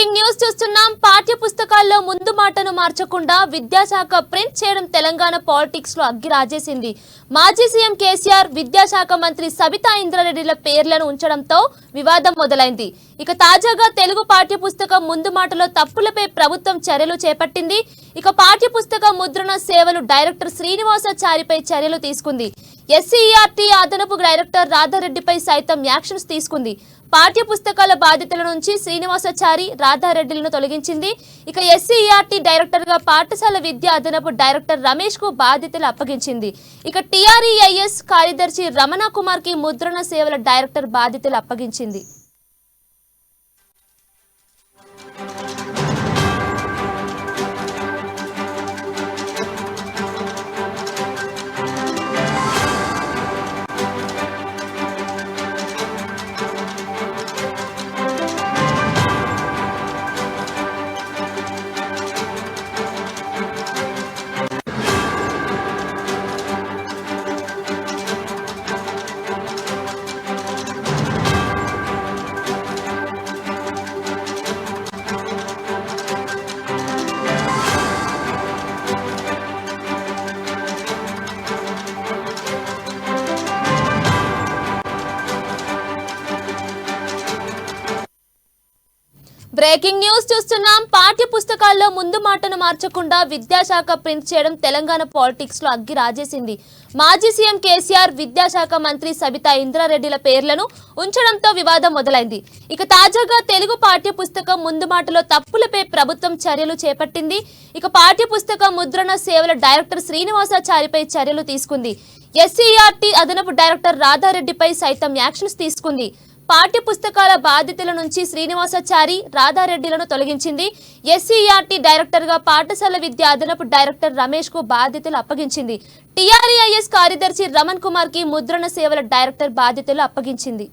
Breaking news చూస్తున్నాం. పాఠ్య పుస్తకాల్లో ముందు మాటను మార్చకుండా విద్యాశాఖ ప్రింట్ చేయడం తెలంగాణ పాలిటిక్స్ లో అగ్గి రాజేసింది. మాజీ సీఎం కేసీఆర్, విద్యాశాఖ మంత్రి సబితా ఇంద్రారెడ్డిల పేర్లను ఉంచడంతో వివాదం మొదలైంది. ఇక తాజాగా తెలుగు పాఠ్య పుస్తకం ముందు మాటలో తప్పులపై ప్రభుత్వం చర్యలు చేపట్టింది. ఇక పాఠ్య పుస్తక ముద్రణ సేవలు డైరెక్టర్ శ్రీనివాసాచారిపై చర్యలు తీసుకుంది. ఎస్సీఈఆర్టీ అదనపు డైరెక్టర్ రాధారెడ్డిపై సైతం యాక్షన్స్ తీసుకుంది. పాఠ్య పుస్తకాల బాధ్యతల నుంచి శ్రీనివాసాచారి, రాధారెడ్డిలను తొలగించింది. ఇక ఎస్సీఈఆర్టీ డైరెక్టర్ గా పాఠశాల విద్య అదనపు డైరెక్టర్ రమేష్ కు బాధ్యతలు అప్పగించింది. ఇక టీఆర్ఈఐఎస్ కార్యదర్శి రమణ కుమార్ కి ముద్రణ సేవల డైరెక్టర్ బాధ్యతలు అప్పగించింది. బ్రేకింగ్ న్యూస్ చూస్తున్నాం. పాఠ్య పుస్తకాల్లో ముందు మాటను మార్చకుండా విద్యాశాఖ ప్రింట్ చేయడం తెలంగాణ పాలిటిక్స్ లో అగ్గి రాజేసింది. మాజీ సీఎం కేసీఆర్, విద్యాశాఖ మంత్రి సబితా ఇంద్రారెడ్డిల పేర్లను ఉంచడంతో వివాదం మొదలైంది. ఇక తాజాగా తెలుగు పాఠ్య పుస్తకం ముందు మాటలో తప్పులపై ప్రభుత్వం చర్యలు చేపట్టింది. ఇక పాఠ్య పుస్తక ముద్రణ సేవల డైరెక్టర్ శ్రీనివాసాచారిపై చర్యలు తీసుకుంది. ఎస్సీఈఆర్టీ అదనపు డైరెక్టర్ రాధారెడ్డిపై సైతం యాక్షన్స్ తీసుకుంది. పాఠ్య పుస్తకాల బాధ్యతల నుంచి శ్రీనివాసాచారి, రాధారెడ్డిలను తొలగించింది. ఎస్సీఈఆర్టీ డైరెక్టర్ గా పాఠశాల విద్య అదనపు డైరెక్టర్ రమేష్ కు బాధ్యతలు అప్పగించింది. టీఆర్ఈఐఎస్ కార్యదర్శి రమణ్ కుమార్ కి ముద్రణ సేవల డైరెక్టర్ బాధ్యతలు అప్పగించింది.